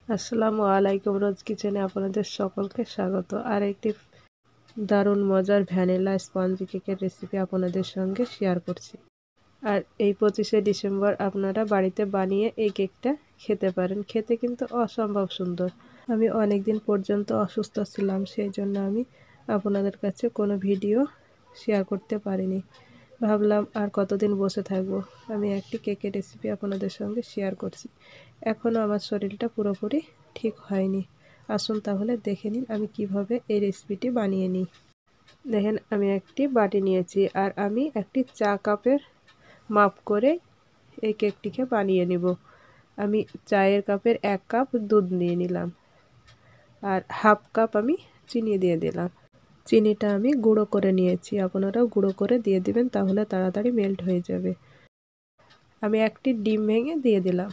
আসসালামু আলাইকুম। রোজ কিচেনে আপনাদের সকলকে স্বাগত। আর একটি দারুণ মজার ভ্যানিলা স্পঞ্জি কেকের রেসিপি আপনাদের সঙ্গে শেয়ার করছি। আর এই 25শে ডিসেম্বর আপনারা বাড়িতে বানিয়ে এই কেকটা খেতে পারেন। খেতে কিন্তু অসম্ভব সুন্দর। আমি অনেক দিন পর্যন্ত অসুস্থ ছিলাম, সেই জন্য আমি আপনাদের কাছে কোনো ভিডিও শেয়ার করতে পারিনি। ভাবলাম আর কতদিন বসে থাকবো, আমি একটি কেকের রেসিপি আপনাদের সঙ্গে শেয়ার করছি। এখনও আমার শরীরটা পুরোপুরি ঠিক হয়নি। আসুন তাহলে দেখে নিন আমি কিভাবে এই রেসিপিটি বানিয়ে নিই। দেখেন, আমি একটি বাটি নিয়েছি আর আমি একটি চা কাপের মাপ করে এই কেকটিকে বানিয়ে নিব। আমি চায়ের কাপের 1 কাপ দুধ নিয়ে নিলাম আর হাফ কাপ আমি চিনি দিয়ে দিলাম। চিনিটা আমি গুঁড়ো করে নিয়েছি, আপনারাও গুঁড়ো করে দিয়ে দিবেন, তাহলে তাড়াতাড়ি মেল্ট হয়ে যাবে। আমি একটি ডিম ভেঙে দিয়ে দিলাম।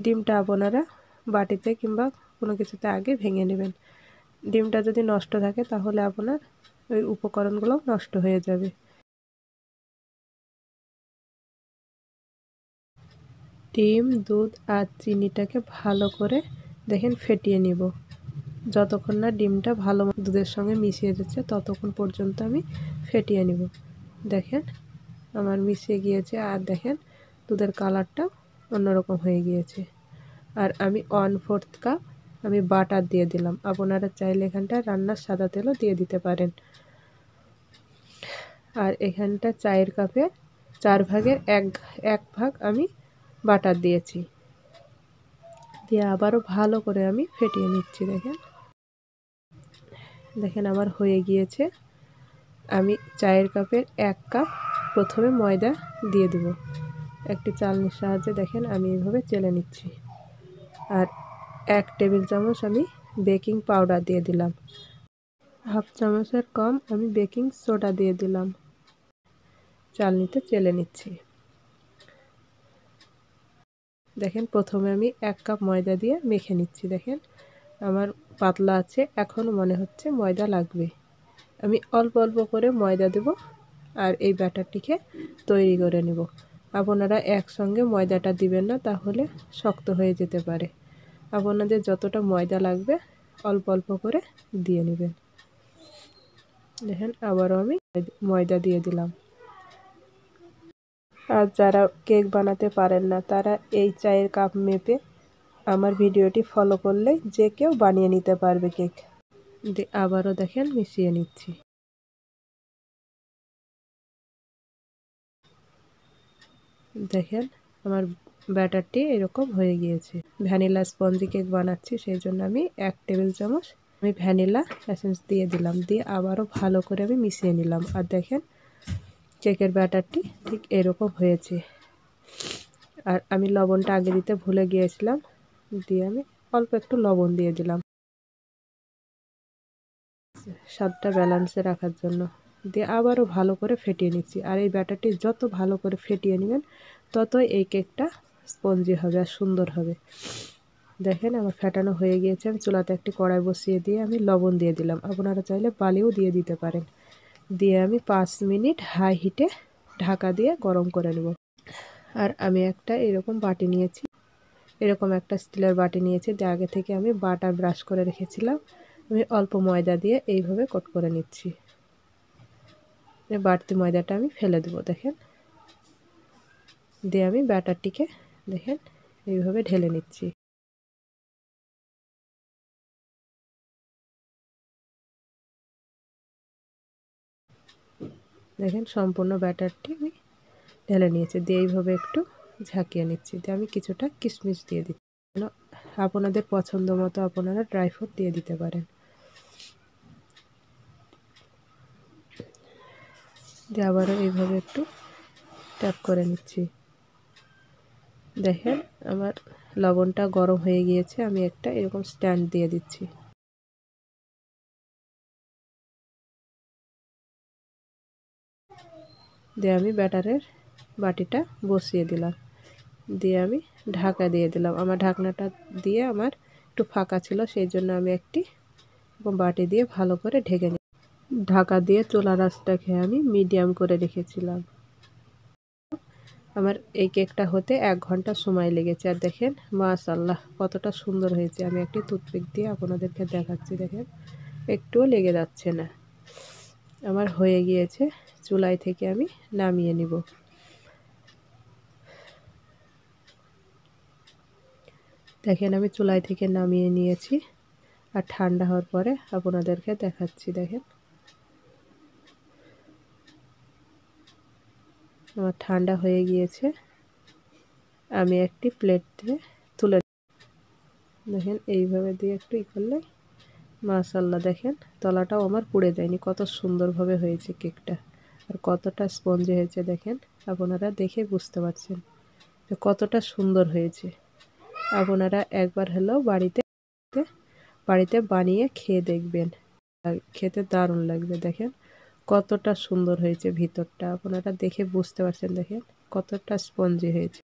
ডিমটা আপনারা বাটিতে কিংবা কোনো কিছুতে আগে ভেঙে নেবেন। ডিমটা যদি নষ্ট থাকে তাহলে আপনার ওই উপকরণগুলো নষ্ট হয়ে যাবে। ডিম, দুধ আর চিনিটাকে ভালো করে দেখেন ফেটিয়ে নিব। যতক্ষণ না ডিমটা ভালো দুধের সঙ্গে মিশিয়ে যাচ্ছে ততক্ষণ পর্যন্ত আমি ফেটিয়ে নিব। দেখেন আমার মিশিয়ে গিয়েছে আর দেখেন দুধের কালারটা অন্যরকম হয়ে গিয়েছে। আর আমি 1/4 কাপ আমি বাটার দিয়ে দিলাম। আপনারা চাইলে এখানটা রান্নার সাদা তেলও দিয়ে দিতে পারেন। আর এখানটা চায়ের কাপে 4 ভাগের এক ভাগ আমি বাটার দিয়েছি। দিয়ে আবারও ভালো করে আমি ফেটিয়ে নিচ্ছি। দেখেন আমার হয়ে গিয়েছে। আমি চায়ের কাপের 1 কাপ প্রথমে ময়দা দিয়ে দেব। একটি চালনির সাহায্যে দেখেন আমি এইভাবে চেলে নিচ্ছি। আর 1 টেবিল চামচ আমি বেকিং পাউডার দিয়ে দিলাম। হাফ চামচের কম আমি বেকিং সোডা দিয়ে দিলাম। চালনিতে চেলে নিচ্ছি। দেখেন প্রথমে আমি 1 কাপ ময়দা দিয়ে মেখে নিচ্ছি। দেখেন আমার পাতলা আছে, এখনও মনে হচ্ছে ময়দা লাগবে। আমি অল্প অল্প করে ময়দা দেব আর এই ব্যাটারটিকে তৈরি করে নেব। আপনারা একসঙ্গে ময়দাটা দিবেন না, তাহলে শক্ত হয়ে যেতে পারে। আপনাদের যতটা ময়দা লাগবে অল্প অল্প করে দিয়ে নেবেন। দেখেন আবারও আমি ময়দা দিয়ে দিলাম। আর যারা কেক বানাতে পারেন না তারা এই চায়ের কাপ মেপে আমার ভিডিওটি ফলো করলে যে কেউ বানিয়ে নিতে পারবে কেক। আবারও দেখেন মিশিয়ে নিচ্ছি। দেখেন আমার ব্যাটারটি এরকম হয়ে গিয়েছে। ভ্যানিলা স্পঞ্জি কেক বানাচ্ছি, সেই জন্য আমি 1 টেবিল চামচ আমি ভ্যানিলা এসেন্স দিয়ে দিলাম। দিয়ে আবারও ভালো করে আমি মিশিয়ে নিলাম। আর দেখেন কেকের ব্যাটারটি ঠিক এরকম হয়েছে। আর আমি লবণটা আগে দিতে ভুলে গিয়েছিলাম, দিয়ে আমি অল্প একটু লবণ দিয়ে দিলাম স্বাদটা ব্যালেন্সে রাখার জন্য। দিয়ে আবারও ভালো করে ফেটিয়ে নিচ্ছি। আর এই ব্যাটারটি যত ভালো করে ফেটিয়ে নেবেন ততই এই কেকটা স্পঞ্জি হবে আর সুন্দর হবে। দেখেন আমার ফেটানো হয়ে গিয়েছে। আমি চুলাতে একটি কড়াই বসিয়ে দিয়ে আমি লবণ দিয়ে দিলাম। আপনারা চাইলে বালিও দিয়ে দিতে পারেন। দিয়ে আমি 5 মিনিট হাই হিটে ঢাকা দিয়ে গরম করে নেব। আর আমি একটা এরকম বাটি নিয়েছি, এরকম একটা স্টিলের বাটি নিয়েছি। দিয়ে আগে থেকে আমি বাটার ব্রাশ করে রেখেছিলাম। আমি অল্প ময়দা দিয়ে এইভাবে কোট করে নিচ্ছি। বাড়তি ময়দাটা আমি ফেলে দেবো। দেখেন দিয়ে আমি ব্যাটারটিকে দেখেন এইভাবে ঢেলে নিচ্ছি। দেখেন সম্পূর্ণ ব্যাটারটি আমি ঢেলে নিয়েছি। দিয়ে এইভাবে একটু ঝাঁকিয়ে নিচ্ছি। দিয়ে আমি কিছুটা কিশমিশ দিয়ে দিচ্ছি। আপনাদের পছন্দ মতো আপনারা ড্রাই ফ্রুট দিয়ে দিতে পারেন। দিয়ে আবারও এইভাবে একটু ট্যাপ করে নিচ্ছি। দেখেন আমার লবণটা গরম হয়ে গিয়েছে। আমি একটা এরকম স্ট্যান্ড দিয়ে দিচ্ছি। দিয়ে আমি ব্যাটারের বাটিটা বসিয়ে দিলাম। দিয়ে আমি ঢাকা দিয়ে দিলাম। আমার ঢাকনাটা দিয়ে আমার একটু ফাঁকা ছিল, সেই জন্য আমি একটি বাটি দিয়ে ভালো করে ঢেকে নিই। ঢাকা দিয়ে চুলার আঁচটাকে আমি মিডিয়াম করে রেখেছিলাম। আমার এই কেকটা হতে 1 ঘন্টা সময় লেগেছে। আর দেখেন মাশাআল্লাহ কতটা সুন্দর হয়েছে। আমি একটি টুথপিক দিয়ে আপনাদেরকে দেখাচ্ছি। দেখেন একটুও লেগে যাচ্ছে না। আমার হয়ে গিয়েছে। চুলায় থেকে আমি নামিয়ে নিব। দেখেন আমি চুলায় থেকে নামিয়ে নিয়েছি। আর ঠান্ডা হওয়ার পরে আপনাদেরকে দেখাচ্ছি। দেখেন আমার ঠান্ডা হয়ে গিয়েছে। আমি একটি প্লেটে তুলে দেখেন এইভাবে দিয়ে একটু করলে মাশাআল্লাহ দেখেন তলাটাও আমার পুড়ে যায়নি। কত সুন্দরভাবে হয়েছে কেকটা। আর কতটা স্পঞ্জি হয়েছে দেখেন। আপনারা দেখে বুঝতে পারছেন যে কতটা সুন্দর হয়েছে। আপনারা একবার হলেও বাড়িতে বানিয়ে খেয়ে দেখবেন। খেতে দারুণ লাগবে। দেখেন কতটা সুন্দর হয়েছে ভিতরটা। আপনারা দেখে বুঝতে পারছেন। দেখেন কতটা স্পঞ্জি হয়েছে।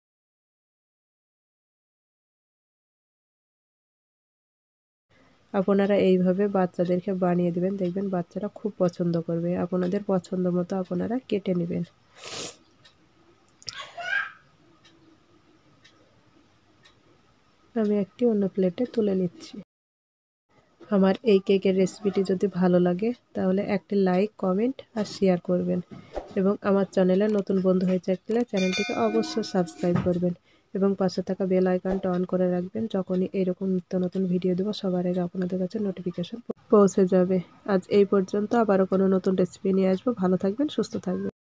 আপনারা এইভাবে বাচ্চাদেরকে বানিয়ে দিবেন। দেখবেন বাচ্চারা খুব পছন্দ করবে। আপনাদের পছন্দ মতো আপনারা কেটে নেবেন। আমি একটি অন্য প্লেটে তুলে নিচ্ছি। আমার এই কেকের রেসিপিটি যদি ভালো লাগে তাহলে একটি লাইক, কমেন্ট আর শেয়ার করবেন। এবং আমার চ্যানেলে নতুন বন্ধু হয়ে থাকলে চ্যানেলটিকে অবশ্যই সাবস্ক্রাইব করবেন। এবং পাশে থাকা বেল আইকনটা অন করে রাখবেন। যখনই এরকম নিত্য নতুন ভিডিও দেবো সবার আগে আপনাদের কাছে নোটিফিকেশন পৌঁছে যাবে। আজ এই পর্যন্ত। আবারও কোনো নতুন রেসিপি নিয়ে আসবো। ভালো থাকবেন, সুস্থ থাকবেন।